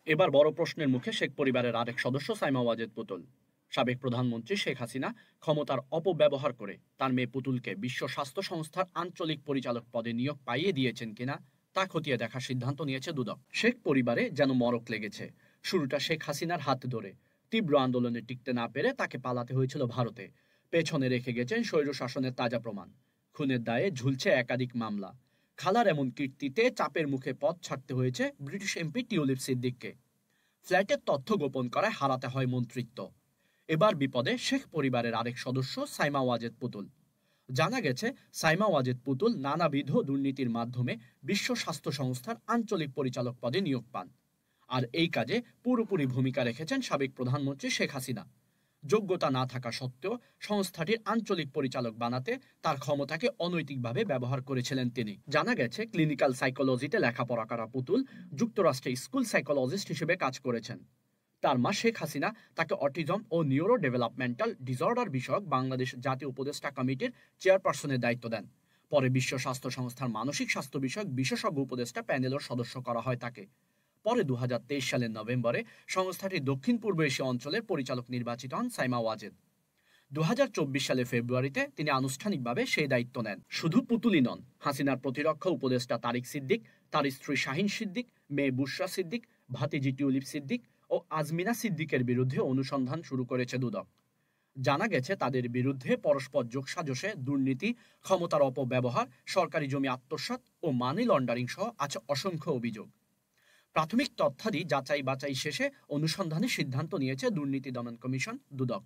এবার বড় প্রশ্নের মুখে শেখ পরিবারের আরেক সদস্য সাইমা ওয়াজেদ পুতুল। সাবেক প্রধানমন্ত্রী শেখ হাসিনা ক্ষমতার অপব্যবহার করে তার মেয়ে পুতুলকে বিশ্ব স্বাস্থ্য সংস্থার আঞ্চলিক পরিচালক পদে নিয়োগ পাইয়ে দিয়েছেন কিনা তা খতিয়ে দেখার সিদ্ধান্ত নিয়েছে দুদক। শেখ পরিবারে যেন মরক লেগেছে। শুরুটা শেখ হাসিনার হাত ধরে। তীব্র আন্দোলনে টিকতে না পেরে তাকে পালাতে হয়েছিল ভারতে। পেছনে রেখে গেছেন স্বৈর শাসনের তাজা প্রমাণ। খুনের দায়ে ঝুলছে একাধিক মামলা। খালার এমন কীর্তিতে চাপের মুখে পথ ছাড়তে হয়েছে ব্রিটিশ এমপি টিউলিপ সিদ্দিককে। ফ্ল্যাটের তথ্য গোপন করায় হারাতে হয় মন্ত্রিত্ব। এবার বিপদে শেখ পরিবারের আরেক সদস্য সাইমা ওয়াজেদ পুতুল। জানা গেছে, সাইমা ওয়াজেদ পুতুল নানাবিধ দুর্নীতির মাধ্যমে বিশ্ব স্বাস্থ্য সংস্থার আঞ্চলিক পরিচালক পদে নিয়োগ পান। আর এই কাজে পুরোপুরি ভূমিকা রেখেছেন সাবেক প্রধানমন্ত্রী শেখ হাসিনা। যোগ্যতা না থাকা সত্ত্বেও সংস্থাটির আঞ্চলিক পরিচালক বানাতে তার ক্ষমতাকে অনৈতিকভাবে ব্যবহার করেছিলেন তিনি। জানা গেছে, ক্লিনিক্যাল সাইকোলজিতে লেখাপড়া করা পুতুল যুক্তরাষ্ট্রে স্কুল সাইকোলজিস্ট হিসেবে কাজ করেছেন। তার মা শেখ হাসিনা তাকে অটিজম ও নিউরো ডেভেলপমেন্টাল ডিসঅর্ডার বিষয়ক বাংলাদেশ জাতীয় উপদেষ্টা কমিটির চেয়ারপারসনের দায়িত্ব দেন। পরে বিশ্ব স্বাস্থ্য সংস্থার মানসিক স্বাস্থ্য বিষয়ক বিশেষজ্ঞ উপদেষ্টা প্যানেলের সদস্য করা হয় তাকে। পরে 2023 সালের নভেম্বরে সংস্থাটির দক্ষিণ পূর্ব এশিয়া অঞ্চলের পরিচালক নির্বাচিত হন সাইমা ওয়াজেদ। 2024 সালের ফেব্রুয়ারিতে তিনি আনুষ্ঠানিকভাবে সেই দায়িত্ব নেন। শুধু পুতুলই নন, হাসিনার প্রতিরক্ষা উপদেষ্টা তারিক সিদ্দিক, তার স্ত্রী শাহিন সিদ্দিক, মেয়ে বুশরা সিদ্দিক, ভাতিজি টিউলিপ সিদ্দিক ও আজমিনা সিদ্দিকের বিরুদ্ধে অনুসন্ধান শুরু করেছে দুদক। জানা গেছে, তাদের বিরুদ্ধে পরস্পর যোগসাজশে দুর্নীতি, ক্ষমতার অপব্যবহার, সরকারি জমি আত্মসাৎ ও মানি লন্ডারিং সহ আছে অসংখ্য অভিযোগ। প্রাথমিক তথ্যাদি যাচাই বাছাই শেষে অনুসন্ধানের সিদ্ধান্ত নিয়েছে দুর্নীতি দমন কমিশন দুদক।